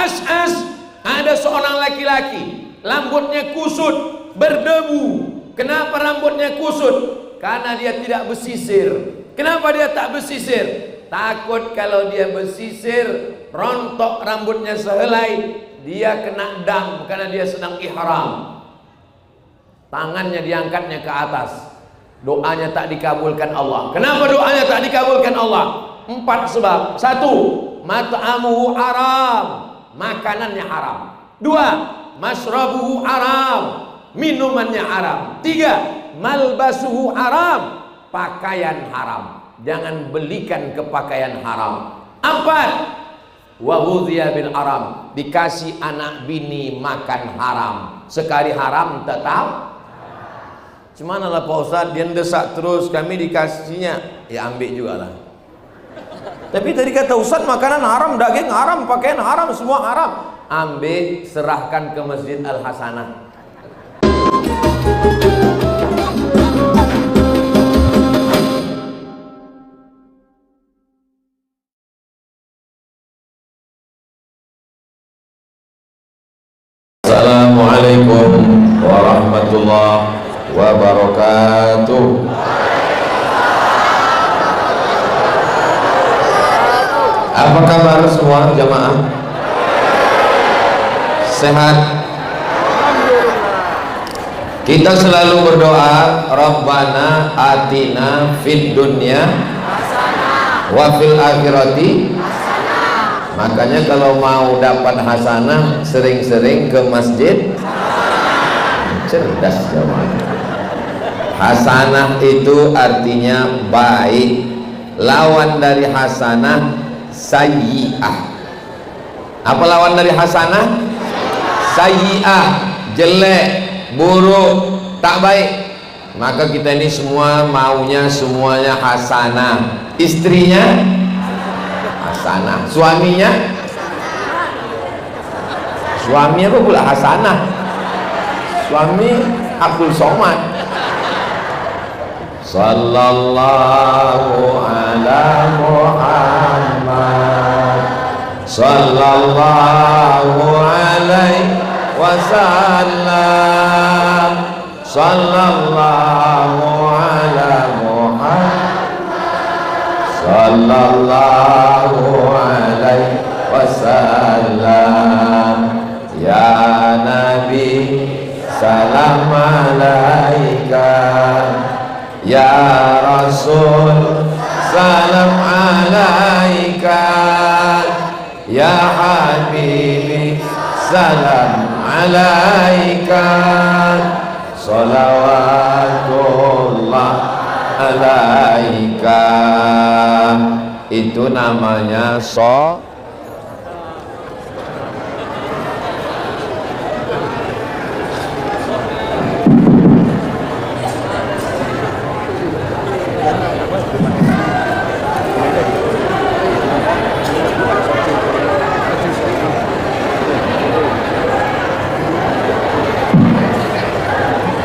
As'as, ada seorang laki-laki, rambutnya kusut, berdebu. Kenapa rambutnya kusut? Karena dia tidak bersisir. Kenapa dia tak bersisir? Takut kalau dia bersisir, rontok rambutnya sehelai, dia kena dam karena dia sedang ihram. Tangannya diangkatnya ke atas, doanya tak dikabulkan Allah. Kenapa doanya tak dikabulkan Allah? 4 sebab. 1, mat'amuhu haram, makanannya haram. 2, masrabuhu haram, minumannya haram. 3, malbasuhu haram, pakaian haram. Jangan belikan ke pakaian haram. 4, wa ghudhiya bil haram, dikasih anak bini makan haram. Sekali haram tetap. Cuman lah Pak Ustaz, dia desak terus, kami dikasihnya, ya ambil juga lah. Tapi tadi kata Ustaz makanan haram, daging haram, pakaian haram, semua haram. Ambil, serahkan ke Masjid Al-Hasanah. Assalamualaikum warahmatullahi wabarakatuh. Apa kabar semua jamaah? Sehat? Kita selalu berdoa, Rabbana atina fid dunya wa fil akhirati. Makanya kalau mau dapat hasanah, sering-sering ke masjid. Cerdas jamaah. Hasanah itu artinya baik. Lawan dari hasanah sayyi'ah. Apa lawan dari hasanah? Sayyi'ah, jelek, buruk, tak baik. Maka kita ini semua maunya semuanya hasanah. Istrinya hasanah, suaminya apa pula hasanah? Suami Abdul Somad. Sallallahu ala Muhammad, sallallahu alaihi wasallam, sallallahu ala Muhammad, sallallahu alaihi wasallam. Ya Nabi salam alaika, ya Rasul salam alaika, ya Habibi salam alaika, salawatullah alaika. Itu namanya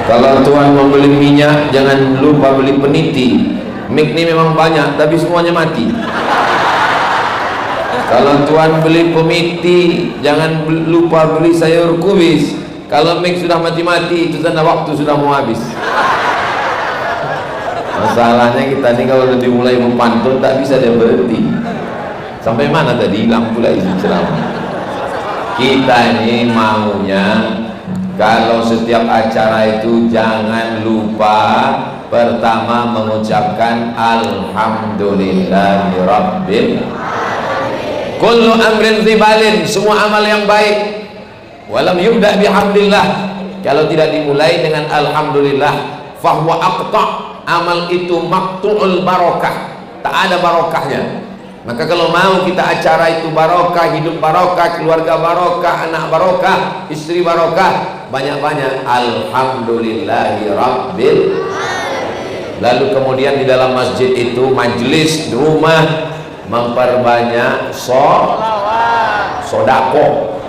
Kalau Tuhan membeli minyak, jangan lupa beli peniti. Mik ini memang banyak, tapi semuanya mati. Kalau Tuhan beli pemiti, jangan lupa beli sayur kubis. Kalau mik sudah mati-mati, itu tanda waktu sudah mau habis. Masalahnya kita ini kalau sudah dimulai mempantun, tak bisa dia berhenti. Sampai mana tadi? Hilang pula isi ceramah. Kita ini maunya kalau setiap acara itu jangan lupa pertama mengucapkan alhamdulillahirabbil kullu amrin dzibalin, semua amal yang baik walam yubda bihamdillah, kalau tidak dimulai dengan alhamdulillah fahuwa aqta, amal itu maqtu'ul barakah, tak ada barokahnya. Maka kalau mau kita acara itu barokah, hidup barokah, keluarga barokah, anak barokah, istri barokah, banyak-banyak alhamdulillahi rabbil. Lalu kemudian di dalam masjid itu, majlis di rumah, memperbanyak sodako,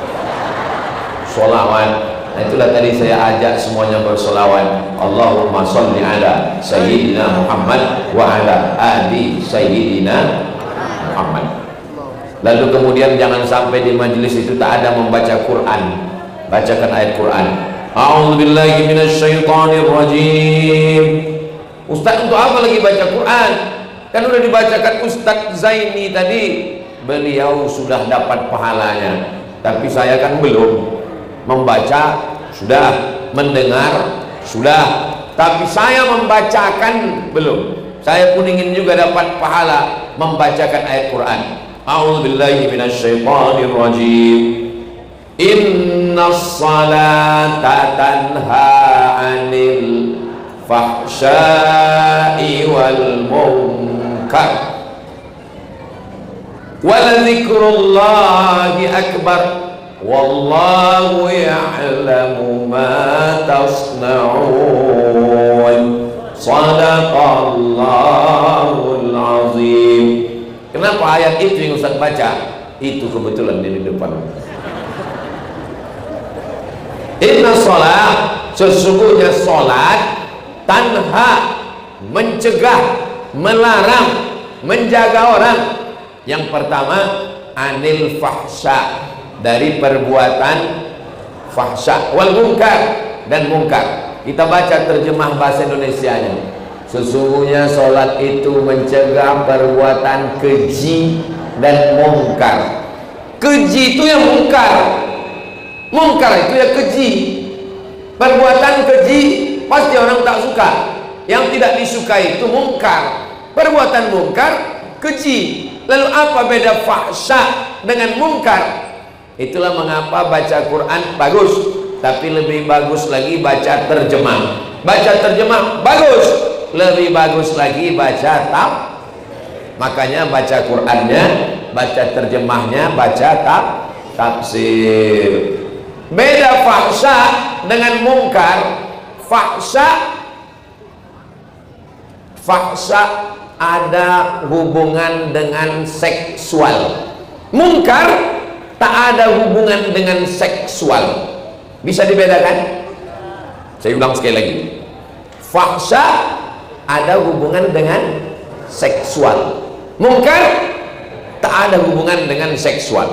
solawat. Nah, itulah tadi saya ajak semuanya bersolawat. Allahumma sholli ala Sayyidina Muhammad wa ala ali Sayyidina Muhammad. Lalu kemudian jangan sampai di majelis itu tak ada membaca Quran. Bacakan ayat Quran. A'udzubillahi minasyaitonirrajim. Ustaz, untuk apa lagi baca Quran? Kan udah dibacakan Ustaz Zaini tadi. Beliau sudah dapat pahalanya, tapi saya kan belum. Membaca sudah, mendengar sudah, tapi saya membacakan belum. Saya pun ingin juga dapat pahala membacakan ayat Quran. A'udzubillahi minasyaitonirrajim. Innas salata tanha 'anil fahsya'i wal munkar wa dzikrullahi akbar wallahu ya'lamu ma tasna'un. Shadaqallahul azim. Kenapa ayat itu yang Ustaz baca? Itu kebetulan di depan. Inna sholat, sesungguhnya sholat tanha, mencegah, melarang, menjaga orang. Yang pertama, anil fahsya, dari perbuatan fahsya, wal munkar, dan munkar. Kita baca terjemah bahasa Indonesianya. Sesungguhnya sholat itu mencegah perbuatan keji dan mungkar. Keji itu yang mungkar, mungkar itu ya keji. Perbuatan keji pasti orang tak suka. Yang tidak disukai itu mungkar. Perbuatan mungkar keji. Lalu apa beda fahsya dengan mungkar? Itulah mengapa baca Quran bagus, tapi lebih bagus lagi baca terjemah. Baca terjemah bagus, lebih bagus lagi baca makanya baca Qurannya, baca terjemahnya, baca tafsir. Beda fahsya dengan mungkar. Fahsya ada hubungan dengan seksual. Mungkar tak ada hubungan dengan seksual. Bisa dibedakan? Saya ulang sekali lagi. Fahsya ada hubungan dengan seksual. Mungkar tak ada hubungan dengan seksual.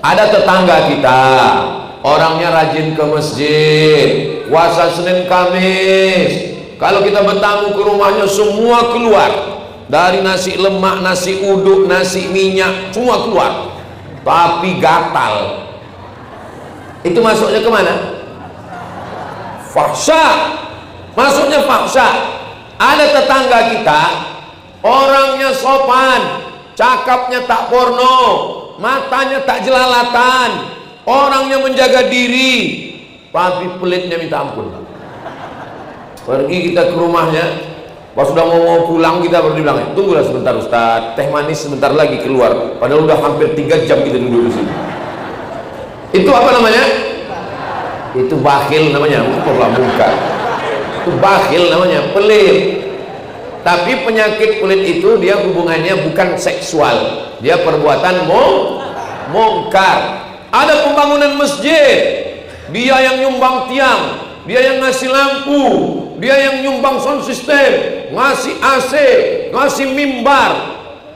Ada tetangga kita, orangnya rajin ke masjid, puasa Senin Kamis. Kalau kita bertamu ke rumahnya, semua keluar. Dari nasi lemak, nasi uduk, nasi minyak, semua keluar. Tapi gatal. Itu masuknya kemana? Fahsya. Masuknya fahsya. Ada tetangga kita, orangnya sopan, cakapnya tak porno, matanya tak jelalatan, orangnya menjaga diri, tapi pelitnya minta ampun. Pergi kita ke rumahnya, pas sudah mau pulang kita baru bilang, tunggulah sebentar Ustaz, teh manis sebentar lagi keluar. Padahal udah hampir 3 jam kita duduk di sini. Itu apa namanya? Itu bakhil namanya, bukanlah mungkar. Itu bakhil namanya, pelit. Tapi penyakit pelit itu dia hubungannya bukan seksual, dia perbuatan mungkar. Ada pembangunan masjid, dia yang nyumbang tiang, dia yang ngasih lampu, dia yang nyumbang sound system, ngasih AC, ngasih mimbar,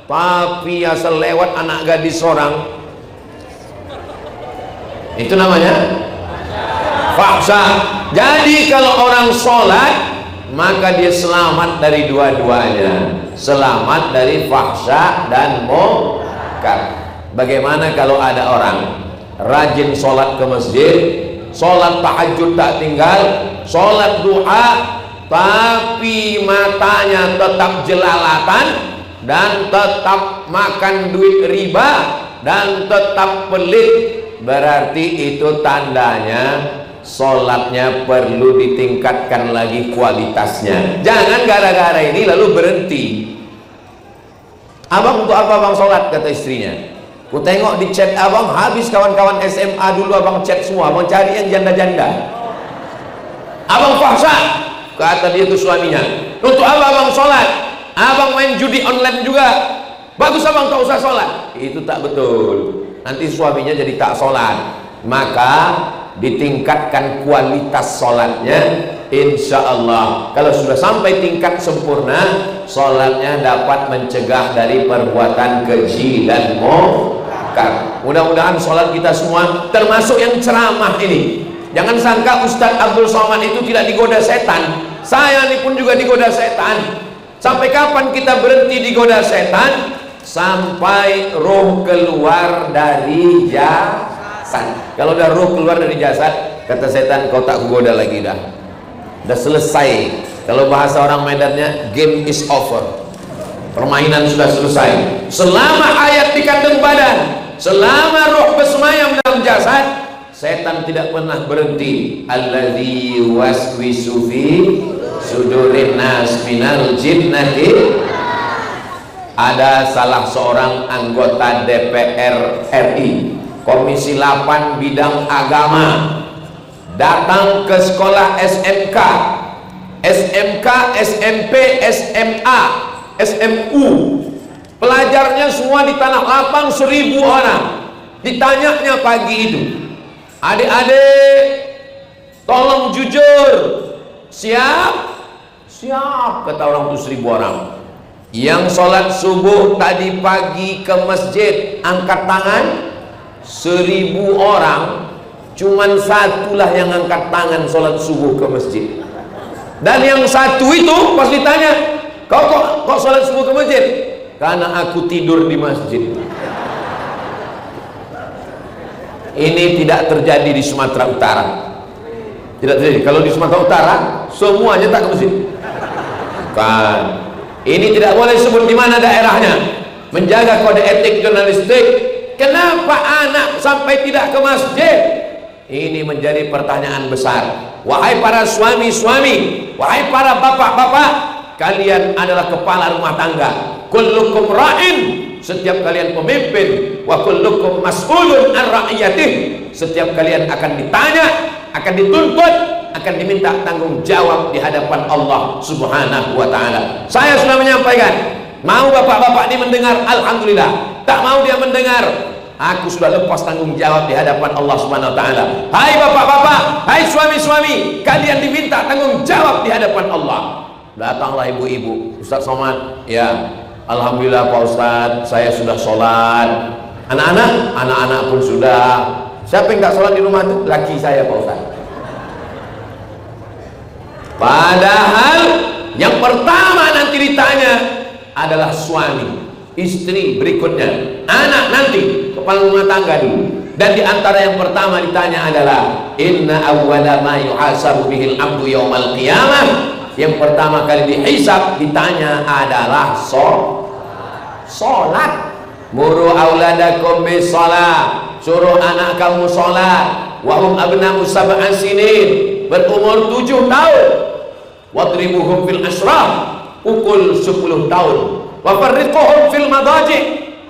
tapi asal lewat anak gadis seorang, itu namanya fahsya. Jadi kalau orang sholat, maka dia selamat dari dua-duanya, selamat dari fahsya dan mungkar. Bagaimana kalau ada orang rajin sholat ke masjid, sholat tahajud tak tinggal, sholat duha, tapi matanya tetap jelalatan dan tetap makan duit riba dan tetap pelit, berarti itu tandanya sholatnya perlu ditingkatkan lagi kualitasnya. Jangan gara-gara ini lalu berhenti. Abang, untuk apa abang sholat? Kata istrinya. Ku tengok di chat abang, habis kawan-kawan SMA dulu abang chat semua, abang cari yang janda-janda. Abang fahsya, kata dia ke suaminya. Untuk apa abang sholat? Abang main judi online juga. Bagus abang tak usah sholat. Itu tak betul. Nanti suaminya jadi tak sholat. Maka ditingkatkan kualitas sholatnya, insya Allah. Kalau sudah sampai tingkat sempurna, sholatnya dapat mencegah dari perbuatan keji dan mungkar. abkar. Mudah-mudahan sholat kita semua, termasuk yang ceramah ini, jangan sangka Ustadz Abdul Somad itu tidak digoda setan. Saya ini pun juga digoda setan. Sampai kapan kita berhenti digoda setan? Sampai roh keluar dari jasad. Kalau udah roh keluar dari jasad, kata setan, kau tak kugoda lagi dah. Udah selesai. Kalau bahasa orang Medannya, game is over. Permainan sudah selesai. Selama ayat di kandung badan, selama roh bersemayam dalam jasad, setan tidak pernah berhenti. Alladzi waswisu fi sudurin nas minal jinnati. Ada salah seorang anggota DPR RI, Komisi 8 bidang agama, datang ke sekolah SMK, SMP, SMA, SMU. Pelajarnya semua di tanah lapang 1000 orang. Ditanyanya pagi itu, adik-adik tolong jujur, siap? Siap, kata orang itu 1000 orang. Yang sholat subuh tadi pagi ke masjid, angkat tangan. 1000 orang, cuman satulah yang angkat tangan sholat subuh ke masjid. Dan yang satu itu pas ditanya, kok sholat subuh ke masjid? Karena aku tidur di masjid. Ini tidak terjadi di Sumatera Utara. Tidak terjadi. Kalau di Sumatera Utara semuanya tak ke masjid. Kan? Ini tidak boleh sebut di mana daerahnya. Menjaga kode etik jurnalistik. Kenapa anak sampai tidak ke masjid? Ini menjadi pertanyaan besar. Wahai para suami-suami, wahai para bapak-bapak, kalian adalah kepala rumah tangga. Kullukum ra'in, setiap kalian pemimpin. Wa kullukum mas'ulun an ra'iyatih, setiap kalian akan ditanya, akan dituntut, akan diminta tanggung jawab di hadapan Allah Subhanahu wa ta'ala. Saya sudah menyampaikan, mau bapak-bapak ini mendengar, alhamdulillah. Tak mau dia mendengar, aku sudah lepas tanggung jawab di hadapan Allah Subhanahu wa ta'ala. Hai bapak-bapak, hai suami-suami, kalian diminta tanggung jawab di hadapan Allah. Datanglah ibu-ibu, Ustaz Somad, ya alhamdulillah Pak Ustaz, saya sudah sholat. Anak-anak? Anak-anak pun sudah. Siapa yang tak sholat di rumah itu? Laki saya Pak Ustaz. Padahal yang pertama nanti ditanya adalah suami, istri berikutnya, anak nanti, kepala rumah tangga dulu. Dan di antara yang pertama ditanya adalah inna awwala ma yuhasabu bihil abdu yaumal qiyamah. Yang pertama kali dihisab, ditanya adalah sholat. Muru auladakum bis shalah, suruh anak kamu sholat. Wa hum abna'u sab'an sinin, berumur 7 tahun. Wadribuhum fil ashraf, pukul 10 tahun. Wa farriquhum fil madaji',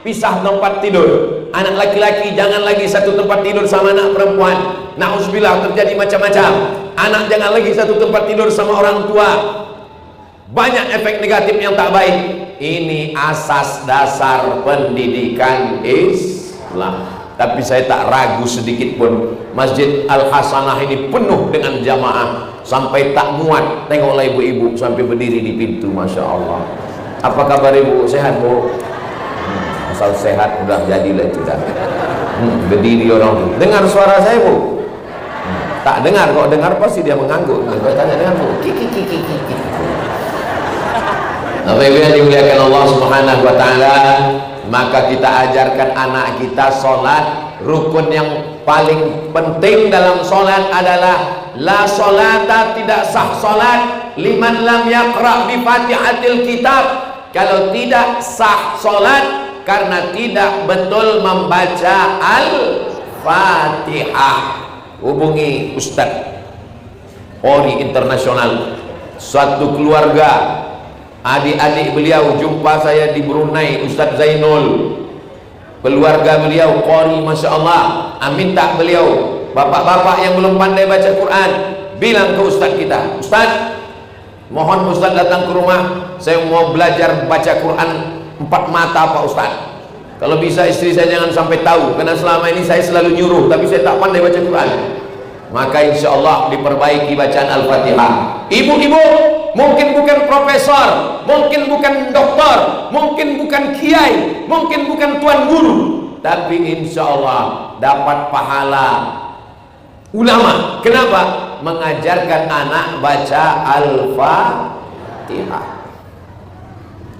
pisah tempat tidur. Anak laki-laki jangan lagi satu tempat tidur sama anak perempuan. Na'udzubillah, terjadi macam-macam. Anak jangan lagi satu tempat tidur sama orang tua. Banyak efek negatif yang tak baik. Ini asas dasar pendidikan Islam. Tapi saya tak ragu sedikit pun, Masjid Al-Hasanah ini penuh dengan jamaah. Sampai tak muat, tengoklah ibu-ibu sampai berdiri di pintu. Masya Allah. Apa kabar ibu? Sehat bu? Asal sehat udah jadilah itu dah. Berdiri orang. Dengar suara saya bu? Tak dengar, kok dengar pasti dia mengangguk. Kau tanya dengar bu? Kiki. Bapak Ibu yang dimuliakan Allah Subhanahu wa ta'ala, maka kita ajarkan anak kita sholat. Rukun yang paling penting dalam sholat adalah la sholata, tidak sah sholat liman lam yaqra bi fatihatil kitab. Kalau tidak sah sholat karena tidak betul membaca Al-Fatihah. Hubungi Ustadz Ori Internasional, suatu keluarga, adik-adik beliau jumpa saya di Brunei, Ustadz Zainul, keluarga beliau Qori, Masya Allah. Minta beliau, bapak-bapak yang belum pandai baca Quran, bilang ke Ustadz kita, Ustadz, mohon Ustadz datang ke rumah, saya mau belajar baca Quran 4 mata Pak Ustadz. Kalau bisa istri saya jangan sampai tahu, karena selama ini saya selalu nyuruh, tapi saya tak pandai baca Quran. Maka insya Allah diperbaiki bacaan Al-Fatihah. Ibu-ibu mungkin bukan profesor, mungkin bukan doktor, mungkin bukan kiai, mungkin bukan tuan guru, tapi insya Allah dapat pahala ulama. Kenapa? Mengajarkan anak baca Al-Fatihah.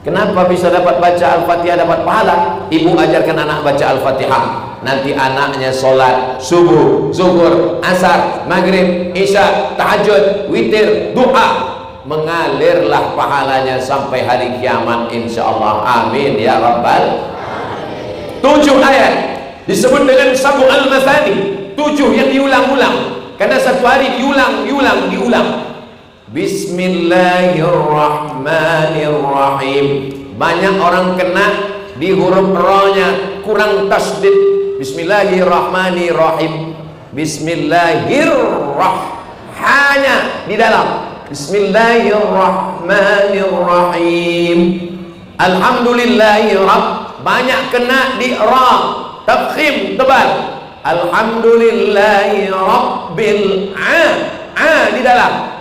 Kenapa bisa dapat baca Al-Fatihah dapat pahala? Ibu ajarkan anak baca Al-Fatihah, nanti anaknya sholat subuh, zuhur, asar, maghrib, isya, tahajud, witir, doa, mengalirlah pahalanya sampai hari kiamat insyaallah. Amin ya rabbal. 7 ayat disebut dengan sab'ul al-mathani, 7 yang diulang-ulang, karena satu hari diulang. Bismillahirrahmanirrahim. Banyak orang kena di huruf ro-nya kurang tasdid. Bismillahirrahmanirrahim. Bismillahirrahmanirrahim di dalam. Bismillahirrahmanirrahim. Alhamdulillahirrabb. Banyak kena di ra, tafkhim tebal. Alhamdulillahirabbil di dalam.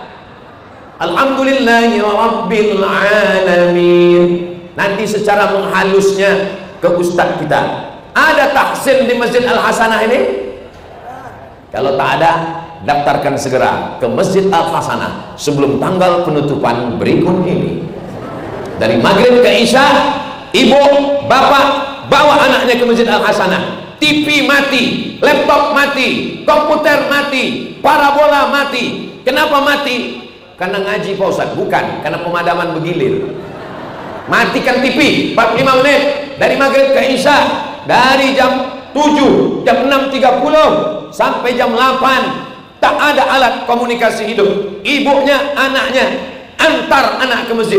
Alhamdulillahirabbil alamin. Nanti secara menghalusnya ke ustaz kita. Ada tahsin di Masjid Al-Hasanah ini? Kalau tak ada, daftarkan segera ke Masjid Al-Hasanah sebelum tanggal penutupan berikut ini. Dari maghrib ke isya, ibu, bapak bawa anaknya ke Masjid Al-Hasanah. TV mati, laptop mati, komputer mati, parabola mati. Kenapa mati? Karena ngaji Pak Ustaz? Bukan, karena pemadaman bergilir. Matikan TV 45 menit dari maghrib ke isya, dari jam 7, jam 6.30 sampai jam 8. Tak ada alat komunikasi hidup. Ibunya, anaknya antar anak ke masjid.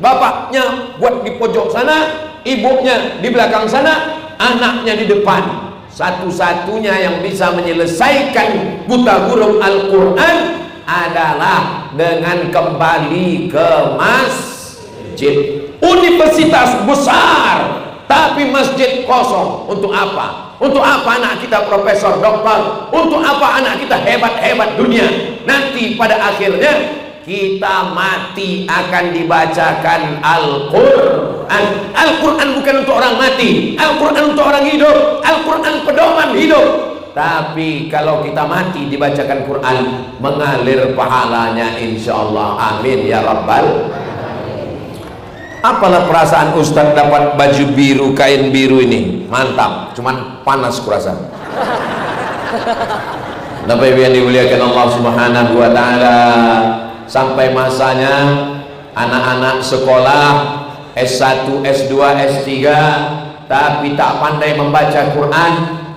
Bapaknya buat di pojok sana, ibunya di belakang sana, anaknya di depan. Satu-satunya yang bisa menyelesaikan buta huruf Al-Quran adalah dengan kembali ke masjid. Universitas besar tapi masjid kosong. Untuk apa? Untuk apa anak kita profesor, doktor? Untuk apa anak kita hebat-hebat dunia? Nanti pada akhirnya kita mati akan dibacakan Al-Quran. Al-Quran bukan untuk orang mati, Al-Quran untuk orang hidup, Al-Quran pedoman hidup. Tapi kalau kita mati dibacakan Quran, mengalir pahalanya insyaallah. Amin ya rabbal. Apalah perasaan Ustaz dapat baju biru, kain biru ini? Mantap, cuman panas kurasa. Bapak Ibu yang dimuliakan Allah Subhanahu wa taala, sampai masanya anak-anak sekolah S1, S2, S3 tapi tak pandai membaca Quran,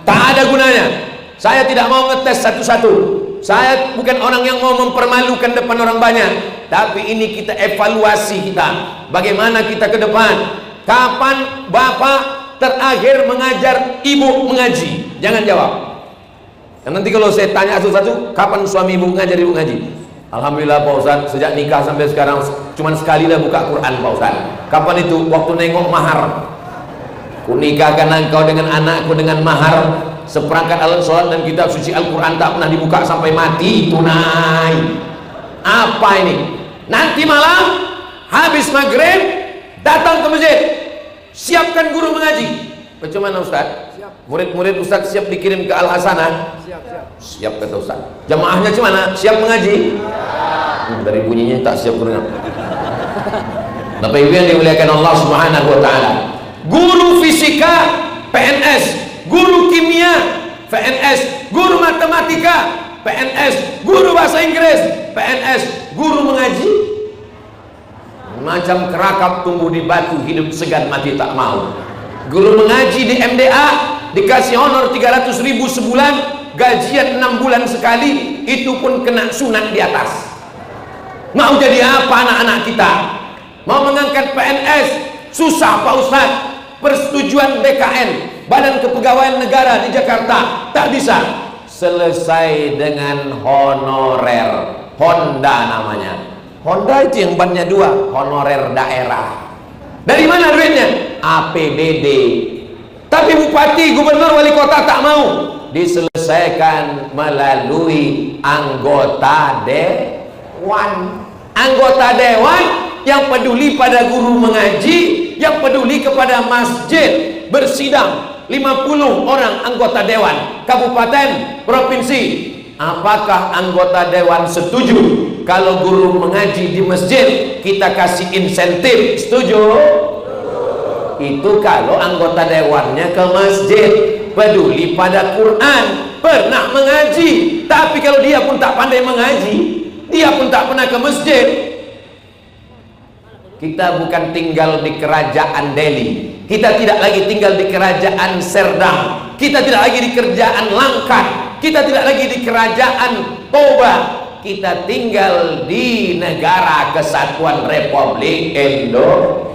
tak ada gunanya. Saya tidak mau ngetes satu-satu. Saya bukan orang yang mau mempermalukan depan orang banyak, tapi ini kita evaluasi kita. Bagaimana kita ke depan? Kapan Bapak terakhir mengajar ibu mengaji? Jangan jawab. Dan nanti kalau saya tanya satu-satu, kapan suami ibu mengajar ibu mengaji? Alhamdulillah Pak Ustaz, sejak nikah sampai sekarang cuman sekali lah buka Quran Pak Ustaz. Kapan itu? Waktu nengok mahar. Ku nikahkan engkau dengan anakku dengan mahar, seperangkat alat sholat dan kitab suci Al-Quran tak pernah dibuka sampai mati tunai. Apa ini? Nanti malam habis maghrib datang ke masjid, siapkan guru mengaji. Bagaimana Ustaz? Murid-murid Ustaz siap dikirim ke Al-Hasanah? Siap kata Ustaz. Jamaahnya gimana? Siap mengaji? Dari bunyinya tak siap dengar. Bapak Ibu yang dimuliakan Allah Subhanahu wa taala. Guru fisika PNS, guru kimia PNS, guru matematika PNS, guru bahasa Inggris PNS, guru mengaji macam kerakap tumbuh di batu, hidup segan mati tak mau. Guru mengaji di MDA dikasih honor 300.000 sebulan, gajian 6 bulan sekali, itu pun kena sunat di atas. Mau jadi apa anak-anak kita? Mau mengangkat PNS susah Pak Ustaz. Persetujuan BKN, Badan Kepegawaian Negara di Jakarta, tak bisa. Selesai dengan honorer, Honda namanya. Honda itu yang bannya 2, honorer daerah. Dari mana duitnya? APBD. Tapi bupati, gubernur, wali kota tak mau. Diselesaikan melalui anggota dewan. Anggota dewan yang peduli pada guru mengaji, yang peduli kepada masjid, bersidang. 50 orang anggota dewan kabupaten, provinsi. Apakah anggota dewan setuju kalau guru mengaji di masjid kita kasih insentif? Setuju? Itu kalau anggota dewannya ke masjid, peduli pada Quran, pernah mengaji. Tapi kalau dia pun tak pandai mengaji, dia pun tak pernah ke masjid. Kita bukan tinggal di kerajaan Delhi, kita tidak lagi tinggal di kerajaan Serdang, kita tidak lagi di kerajaan Langkat, kita tidak lagi di kerajaan Toba. Kita tinggal di negara kesatuan Republik Indonesia.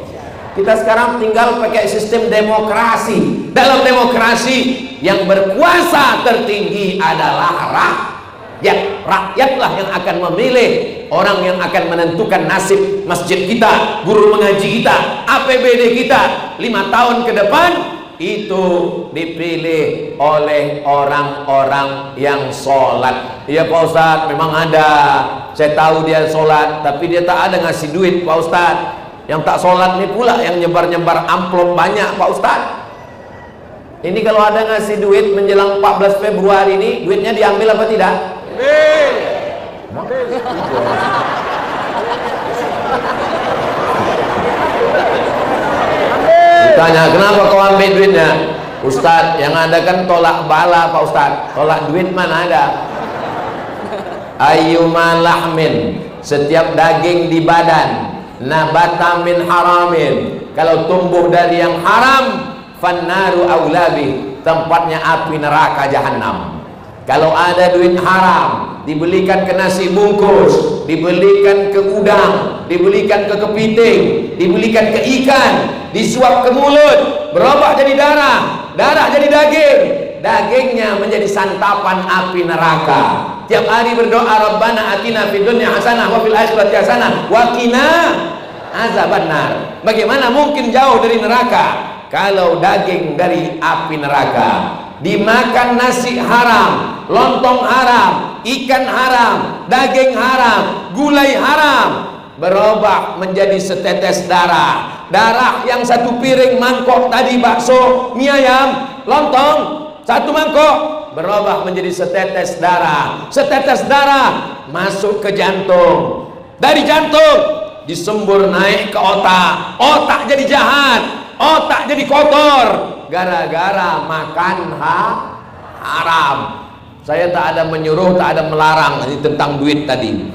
Kita sekarang tinggal pakai sistem demokrasi. Dalam demokrasi yang berkuasa tertinggi adalah rakyat. Rakyatlah yang akan memilih orang yang akan menentukan nasib masjid kita, guru mengaji kita, APBD kita 5 tahun ke depan. Itu dipilih oleh orang-orang yang sholat. Iya Pak Ustadz, memang ada, saya tahu dia sholat, tapi dia tak ada ngasih duit Pak Ustadz. Yang tak sholat ini pula yang nyebar-nyebar amplop banyak Pak Ustadz. Ini kalau ada ngasih duit menjelang 14 Februari ini, duitnya diambil apa tidak? Tanya, kenapa kau ambil duitnya? Ustadz, yang ada kan tolak bala Pak Ustadz, tolak duit mana ada? Ayyuma lahmin, setiap daging di badan, nabata min haramin, kalau tumbuh dari yang haram, fannaru aulabi, tempatnya api neraka jahanam. Kalau ada duit haram, dibelikan ke nasi bungkus, dibelikan ke udang, dibelikan ke kepiting, dibelikan ke ikan, disuap ke mulut, berubah jadi darah, darah jadi daging, dagingnya menjadi santapan api neraka. Tiap hari berdoa, Rabbana atina fid dunya hasanah wa fil akhirati hasanah wa qina azabannar. Bagaimana mungkin jauh dari neraka kalau daging dari api neraka? Dimakan nasi haram, lontong haram, ikan haram, daging haram, gulai haram, berubah menjadi setetes darah. Darah yang satu piring mangkok tadi bakso, mie ayam, lontong, satu mangkok berubah menjadi setetes darah. Setetes darah masuk ke jantung, dari jantung disembur naik ke otak, otak jadi jahat, otak jadi kotor gara-gara makan haram. Saya tak ada menyuruh, tak ada melarang. Ini tentang duit tadi,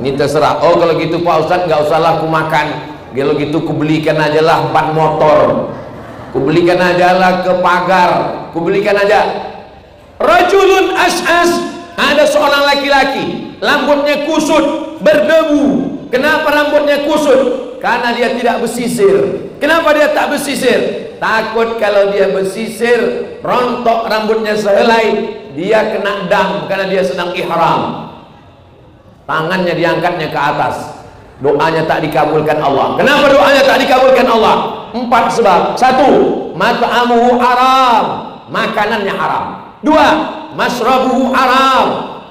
ini terserah. Oh kalau gitu Pak Ustadz, nggak usahlah aku makan. Kalau gitu kubelikan aja lah ban motor, kubelikan aja lah ke pagar, kubelikan aja. Rajulun as'as, ada seorang laki-laki rambutnya kusut, berdebu. Kenapa rambutnya kusut? Karena dia tidak bersisir. Kenapa dia tak bersisir? Takut kalau dia bersisir, rontok rambutnya sehelai, dia kena dam karena dia sedang ihram. Tangannya diangkatnya ke atas, doanya tak dikabulkan Allah. Kenapa doanya tak dikabulkan Allah? 4 sebab. 1, mat'amuhu haram, makanannya haram. 2, masrabuhu haram,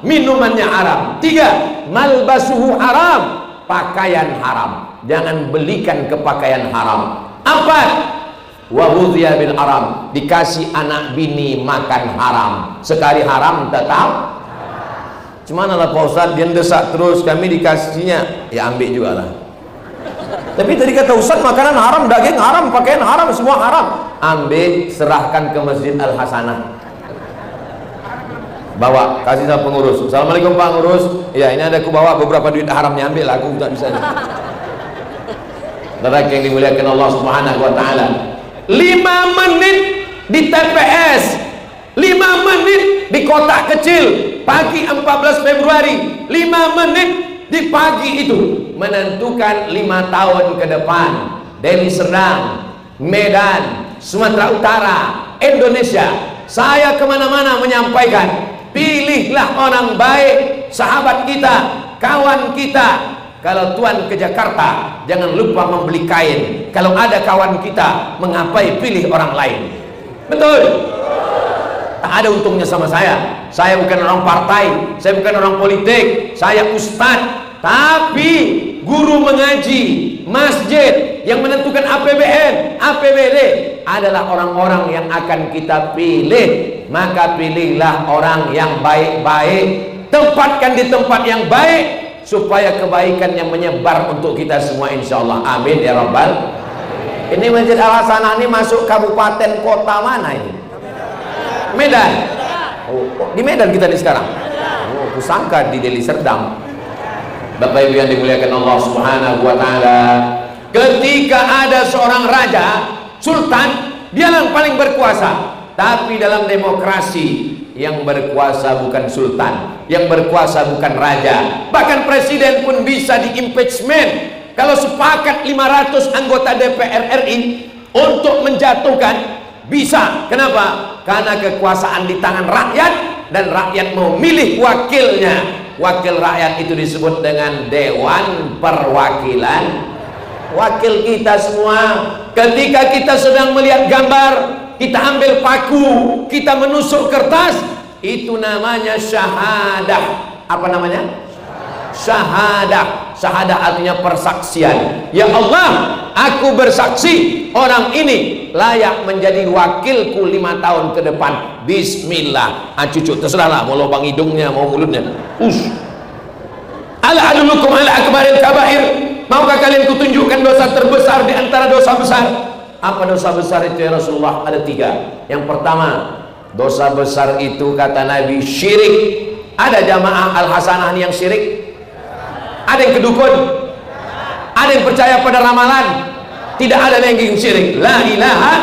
minumannya haram. 3, malbasuhu haram, pakaian haram. Jangan belikan ke pakaian haram. 4, wahudhiya bil haram, dikasih anak bini makan haram. Sekali haram tetap. Cuman lah Pak Ustadz, dia desak terus, kami dikasihnya, ya ambil juga lah. Tapi tadi kata Ustadz, makanan haram, daging haram, pakaian haram, semua haram. Ambil, serahkan ke Masjid Al Hasanah, bawa, kasih sama pengurus. Assalamualaikum Pak Pengurus, ya ini ada aku bawa beberapa duit haramnya, ambil lah, aku tak bisa. Saudara yang dimuliakan Allah Subhanahu wa taala, 5 menit di TPS, 5 menit di kotak kecil pagi 14 Februari, 5 menit di pagi itu menentukan 5 tahun ke depan. Deli Serdang, Medan, Sumatera Utara, Indonesia. Saya kemana-mana menyampaikan, pilihlah orang baik, sahabat kita, kawan kita. Kalau tuan ke Jakarta, jangan lupa membeli kain. Kalau ada kawan kita, mengapai pilih orang lain? Betul? Tak ada untungnya sama saya. Saya bukan orang partai, saya bukan orang politik, saya ustadz. Tapi guru mengaji, masjid, yang menentukan APBN, APBD adalah orang-orang yang akan kita pilih. Maka pilihlah orang yang baik-baik, tempatkan di tempat yang baik supaya kebaikan yang menyebar untuk kita semua, insyaallah. Amin ya rabbal. Ini Masjid Al Hasanah ini masuk kabupaten kota mana ini? Medan. Oh, di Medan kita nih sekarang. Oh, kusangka di Deli Serdang. Bapak Ibu yang dimuliakan Allah Subhanahu wa taala, ketika ada seorang raja, sultan, dia yang paling berkuasa. Tapi dalam demokrasi, yang berkuasa bukan sultan, yang berkuasa bukan raja. Bahkan presiden pun bisa di-impeachment. Kalau sepakat 500 anggota DPR RI untuk menjatuhkan, bisa. Kenapa? Karena kekuasaan di tangan rakyat, dan rakyat memilih wakilnya. Wakil rakyat itu disebut dengan Dewan Perwakilan. Wakil kita semua, ketika kita sedang melihat gambar, kita ambil paku, kita menusuk kertas, itu namanya syahadah. Apa namanya? Syahadah. Syahadah artinya persaksian. Ya Allah, aku bersaksi orang ini layak menjadi wakilku 5 tahun ke depan. Bismillah. Cucu terserahlah, mau lubang hidungnya, mau mulutnya. Ala adulukum ala akbaril kabair. Maukah kalian kutunjukkan dosa terbesar di antara dosa besar? Apa dosa besar itu ya Rasulullah? Ada 3. Yang pertama, dosa besar itu kata Nabi syirik. Ada jamaah Al Hasanah yang syirik? Ada yang kedukun? Ada yang percaya pada ramalan? Tidak ada yang syirik. La ilaha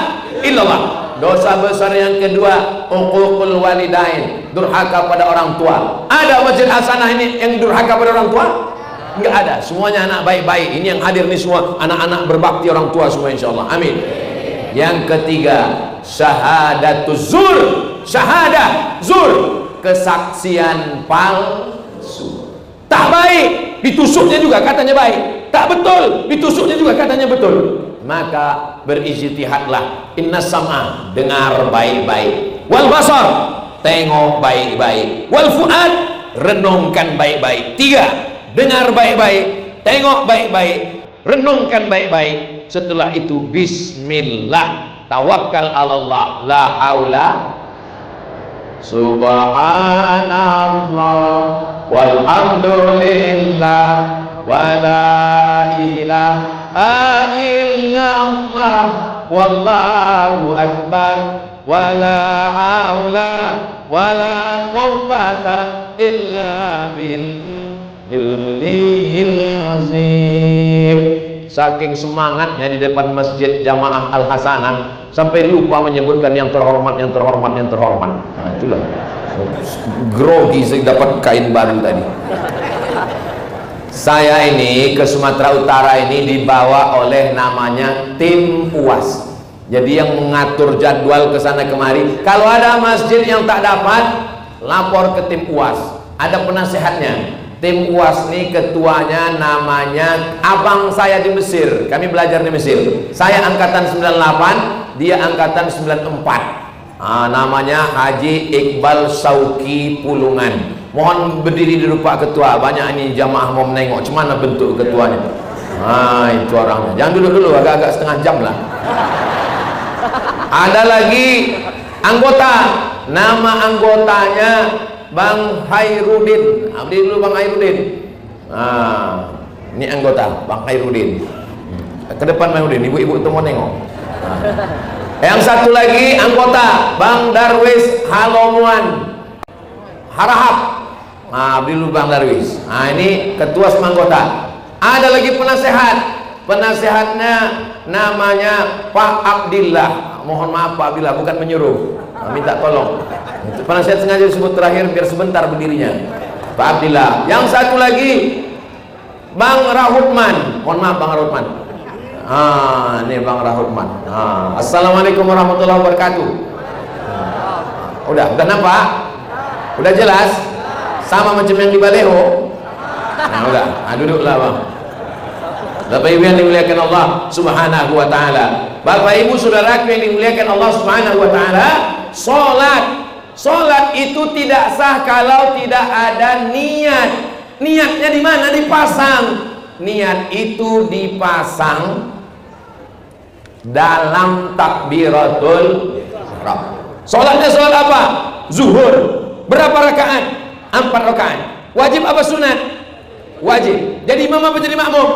illallah. Dosa besar yang kedua, uququl walidain, durhaka pada orang tua. Ada Masjid Hasanah ini yang durhaka pada orang tua? Enggak ada. Semuanya anak baik-baik. Ini yang hadir nih semua anak-anak berbakti orang tua semua, insyaallah. Amin. Yang ketiga, syahadatuz zur. Syahadah zur, kesaksian palsu. Tak baik, ditusuknya juga katanya baik. Tak betul, ditusuknya juga katanya betul. Maka berijtihadlah. Inna sam'a, dengar baik-baik. Wal basar, tengok baik-baik. Wal fuad, renungkan baik-baik. 3, dengar baik-baik, tengok baik-baik, renungkan baik-baik. Setelah itu bismillah, tawakkal Allah, la haula. Subhanallah walhamdulillah wala ilaha illallah wallahu akbar wala haula wala quwwata illa billahil azim. Saking semangatnya di depan masjid jamaah Al Hasanah sampai lupa menyebutkan yang terhormat, yang terhormat, yang terhormat. Nah, itulah grogi saya dapat kain baru tadi. Saya ini ke Sumatera Utara ini dibawa oleh namanya tim UAS. Jadi yang mengatur jadwal ke sana kemari. Kalau ada masjid yang tak dapat, lapor ke tim UAS. Ada penasehatnya. Tim UAS ini ketuanya namanya abang saya di Mesir. Kami belajar di Mesir. Saya angkatan 98, dia angkatan 94. Namanya Haji Iqbal Sauki Pulungan. Mohon berdiri di rupa ketua. Banyak ini jamaah mau menengok cemana bentuk ketuanya. Itu orangnya. Jangan duduk dulu, agak-agak setengah jam lah. Ada lagi anggota. Nama anggotanya Bang Hairudin. Abdi dulu Bang Hairudin. Ini anggota Bang Hairudin. Ke depan Bang Hairudin, ibu-ibu itu mau nengok. Yang satu lagi anggota Bang Darwis Halomuan Harahap. Abdi dulu Bang Darwis. Ini ketua semua anggota. Ada lagi penasehat. Penasehatnya namanya Pak Abdillah. Mohon maaf Pak Abdillah, bukan menyuruh. Minta tolong. Penasihat sengaja disebut terakhir biar sebentar berdirinya. Pak Abdillah. Yang satu lagi Bang Rahutman. Mohon maaf Bang Rahutman. Ini Bang Rahutman. Assalamualaikum warahmatullahi wabarakatuh. Udah nampak? Udah jelas? Sama macam yang di Baleho. Udah. Duduklah Bang. Bapak Ibu yang dimuliakan Allah Subhanahu wa taala. Bapak Ibu saudaraku yang dimuliakan Allah Subhanahu wa taala, Salat itu tidak sah kalau tidak ada niat. Niatnya di mana? Dipasang. Niat itu dipasang dalam takbiratul ihram. Salatnya salat apa? Zuhur. Berapa rakaat? 4 rakaat. Wajib apa sunat? Wajib. Jadi imam apa jadi makmum?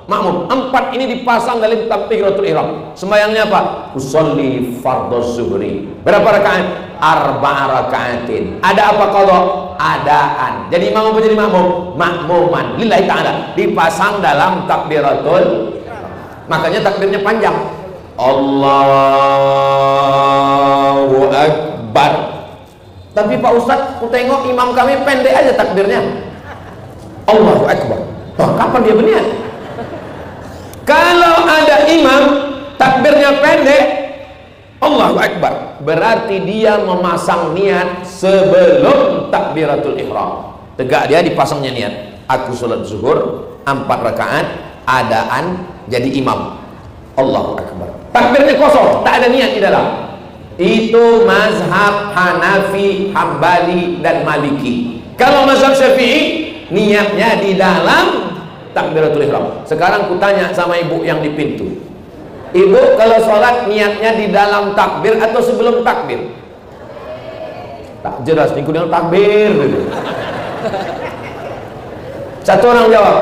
Makmum. 4 ini dipasang dalam takbiratul ihram. Sembahyangnya apa? Usolli fardhu zuhri. Berapa rakaat? 4 rakaatin. Ada apa qadha? Adaan. Jadi imam apa jadi makmum? Makmuman lillahi ta'ala. Dipasang dalam takbiratul. Makanya takbirnya panjang. Allahu Akbar. Tapi Pak Ustadz, aku tengok imam kami pendek aja takbirnya. Allahu Akbar. Wah, kapan dia berniat? Kalau ada imam takbirnya pendek, Allahu Akbar, berarti dia memasang niat sebelum takbiratul ihram. Tegak dia dipasangnya niat. Aku sholat zuhur 4 rakaat, adaan jadi imam. Allahu Akbar. Takbirnya kosong, tak ada niat di dalam. Itu mazhab Hanafi, Hambali dan Maliki. Kalau mazhab Syafi'i, niatnya di dalam takbiratul ihram. Sekarang kutanya sama ibu yang di pintu. Ibu kalau sholat niatnya di dalam takbir atau sebelum takbir? Tak jelas, ini kuning takbir gitu. Satu orang jawab,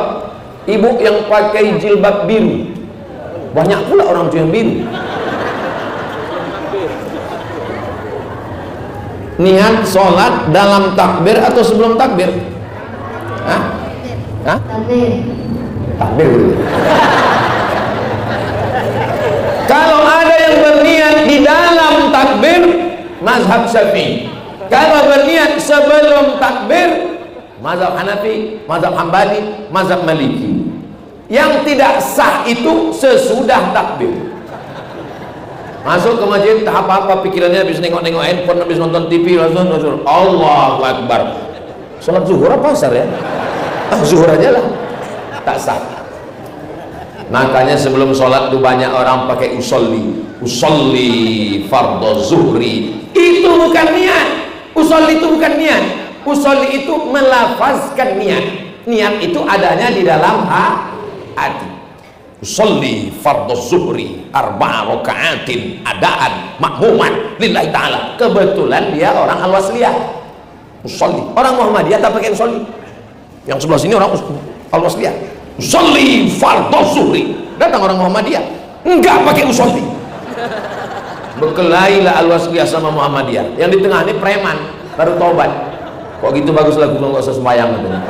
ibu yang pakai jilbab biru. Banyak pula orang tuh yang biru. Niat sholat dalam takbir atau sebelum takbir? Hah? Hah? Takbir. Kalau ada yang berniat di dalam takbir, mazhab Syafi'i. Kalau berniat sebelum takbir, mazhab Hanafi, mazhab Hambali, mazhab Maliki. Yang tidak sah itu sesudah takbir. Masuk ke masjid, tak apa-apa pikirannya, habis nengok-nengok handphone, habis nonton TV, langsung Allahu Akbar. Sholat zuhur apa asar ya? Zuhur aja lah. Tak sah. Makanya sebelum sholat tuh banyak orang pakai usolli fardhu zuhri. Itu bukan niat. Usolli itu bukan niat. Usolli itu melafazkan niat. Niat itu adanya di dalam hati. Usolli fardhu zuhri 4 rakaatin adaan makmuman lillahi ta'ala. Kebetulan dia orang Al-Wasliyah. Usolli. Orang Muhammadiyah tak pakai usolli. Yang sebelah sini orang Al-Wasliyah. Usolli fardhu zuhri. Datang orang Muhammadiyah enggak pakai usolli. Berkelailah Al-Wasliyah sama Muhammadiyah. Yang di tengah ini preman baru taubat. Kok gitu bagus lagu nggak usah sembahyang katanya.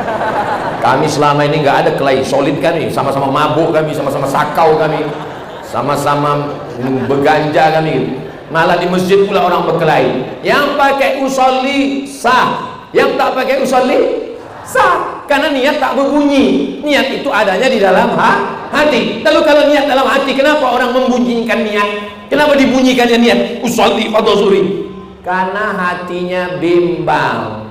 Kami selama ini nggak ada kelahi, solid kami, sama-sama mabuk kami, sama-sama sakau kami, sama-sama beganja kami. Malah di masjid pula orang berkelahi. Yang pakai usolli sah, yang tak pakai usolli sah, karena niat tak berbunyi. Niat itu adanya di dalam hati. Lalu kalau niat dalam hati, kenapa orang membunyikan niat? Kenapa dibunyikannya niat? Usolli fardhu zuhri. Karena hatinya bimbang.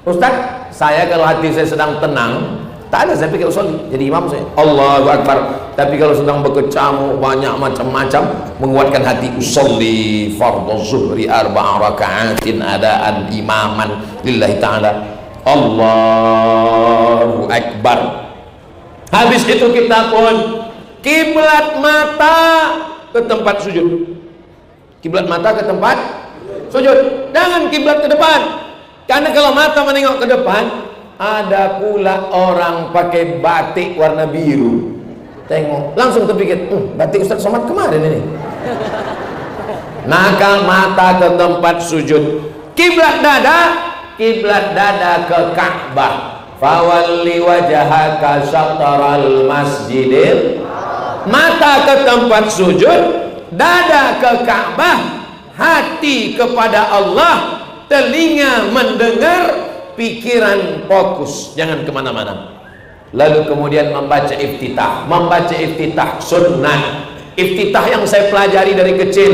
Ustaz, saya kalau hati saya sedang tenang, tak ada saya pakai usolli, jadi imam saya Allahu Akbar. Tapi kalau sedang berkecamuk banyak macam-macam, menguatkan hati, usolli fardhu zuhri 4 rakaatin adaan imaman lillahi ta'ala. Allahu Akbar. Habis itu kita pun kiblat mata ke tempat sujud. Kiblat mata ke tempat sujud. Jangan kiblat ke depan. Karena kalau mata menengok ke depan, ada pula orang pakai batik warna biru. Tengok, langsung terpikir, batik Ustaz Somad kemarin ini. Maka mata ke tempat sujud. Kiblat dada ke Ka'bah. Fawalli wajhaka syatral masjidil. Mata ke tempat sujud, dada ke Ka'bah, hati kepada Allah, telinga mendengar, pikiran fokus, jangan kemana-mana. Lalu kemudian membaca iftitah. Membaca iftitah sunnah. Iftitah yang saya pelajari dari kecil,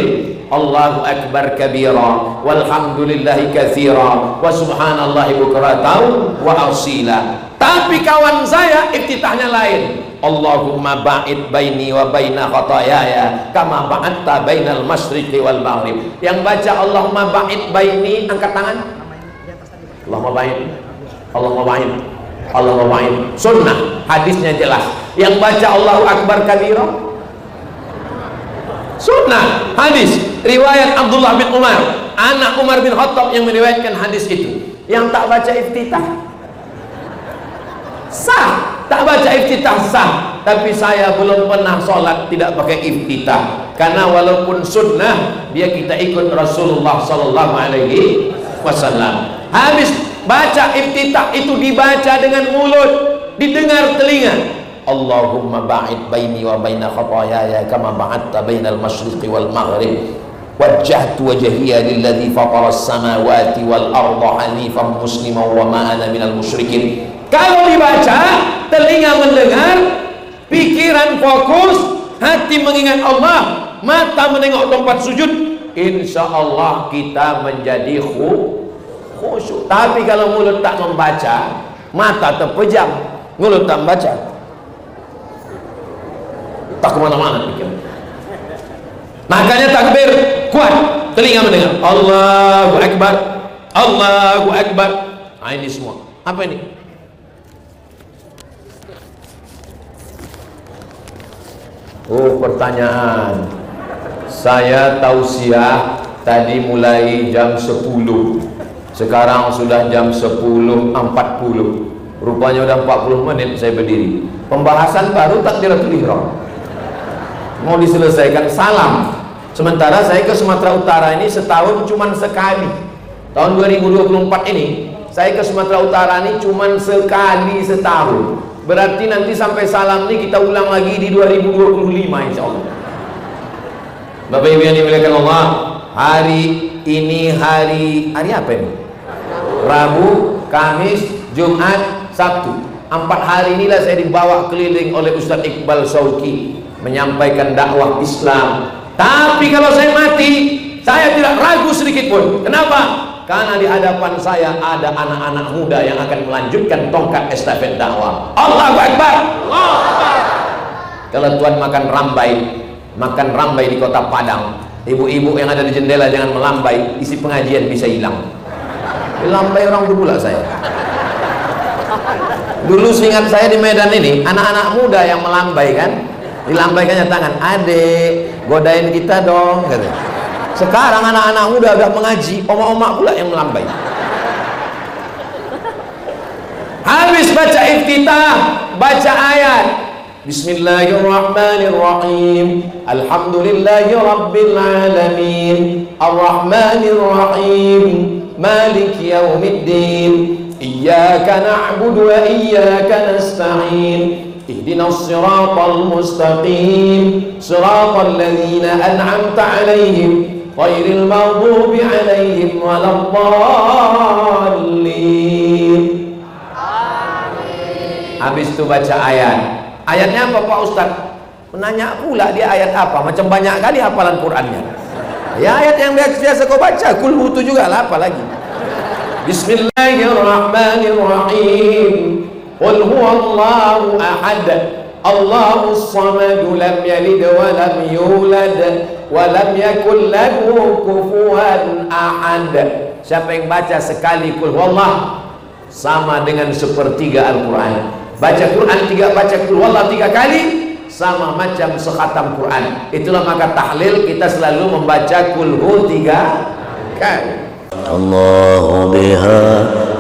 Allahu Akbar kabira walhamdulillahi katsira wa subhanallahi bukratan wa asila. Tapi kawan saya iftitahnya lain. Allahumma ba'id baini wa baina khataayaya kama ba'adta bainal masyriqi wal maghrib. Yang baca Allahumma ba'id baini, angkat tangan. Allahumma ba'id, Allahumma ba'id, Allahumma ba'id. Sunnah, hadisnya jelas. Yang baca Allahu Akbar kabira, Sunnah, hadis, riwayat Abdullah bin Umar, anak Umar bin Khattab yang meriwayatkan hadis itu. Yang tak baca iftitah sah, tak baca iftitah sah. Tapi saya belum pernah sholat tidak pakai iftitah, karena walaupun sunnah, dia kita ikut Rasulullah Sallallahu Alaihi Wasallam. Habis baca iftitah itu dibaca dengan mulut, didengar telinga. Allahumma ba'id baini wa baina khataayaya kama ba'adta bainal masyriqi wal maghrib wajjahtu wajhiya lilladzi fatara as-samawati wal arda hanifan musliman wa ma ana minal musyrikin. Kalau dibaca, telinga mendengar, pikiran fokus, hati mengingat Allah, mata menengok tempat sujud, insya Allah kita menjadi khusyuk. Tapi kalau mulut tak membaca, mata terpejam, mulut tak membaca, tak kemana-mana pikiran. Makanya takbir kuat, telinga mendengar Allahu Akbar, Allahu Akbar. Nah, ini semua apa ini? Oh, pertanyaan. Saya tausiah tadi mulai jam 10. Sekarang sudah jam 10.40. Rupanya udah 40 menit saya berdiri. Pembahasan baru takbiratul ihram. Mau diselesaikan salam. Sementara saya ke Sumatera Utara ini setahun cuman sekali. Tahun 2024 ini saya ke Sumatera Utara ini cuman sekali setahun. Berarti nanti sampai salam ini kita ulang lagi di 2025 insya Allah. Bapak Ibu yang dimuliakan Allah, hari ini hari apa ini? Rabu, Kamis, Jumat, Sabtu. 4 hari inilah saya dibawa keliling oleh Ustadz Iqbal Shauqi menyampaikan dakwah Islam. Tapi kalau saya mati, saya tidak ragu sedikit pun. Kenapa? Karena di hadapan saya ada anak-anak muda yang akan melanjutkan tongkat estafet dakwah. Allahu Akbar. Kalau Tuhan makan rambai di kota Padang, ibu-ibu yang ada di jendela jangan melambai, isi pengajian bisa hilang. Lambai orang pula saya. Dulu seingat saya di Medan ini, anak-anak muda yang melambai kan, dilambaikannya tangan, adek godain kita dong katanya. Sekarang anak-anak muda udah mengaji, omak-omak pula yang melambai. Habis baca iftitah, baca ayat Bismillahirrahmanirrahim, Alhamdulillahi Rabbil Alamin, Ar-Rahmanirrahim, Maliki Yawmiddin, Iyyaka na'budu wa iyyaka nasta'in, Ihdinas siratal mustaqim, Siratal ladzina an'amta 'alaihim ghairil maghdubi 'alaihim waladdallin. Amin. Habis itu baca ayat. Ayatnya apa Pak Ustadz? Menanya pula dia ayat apa? Macam banyak kali hafalan Qur'annya. Ya ayat yang biasa kau baca, kul itu juga lah, apa lagi? Bismillahirrahmanirrahim. Qul huwallahu ahad, Allahus samad, lam yalid wa lam yulad wa lam yakul lahu kufuwan ahad. Siapa yang baca sekali qul huwallah sama dengan sepertiga Al-Qur'an. Baca Quran 3, baca qul huwallah 3 kali sama macam sekhatam Quran. Itulah maka tahlil kita selalu membaca qul hu 3 kali. الله بها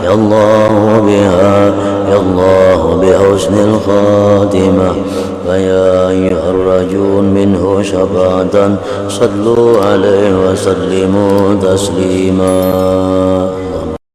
يا الله بها يا الله بحسن الخاتمة فيا أيها الرجل منه شفاعة صلوا عليه وسلموا تسليما.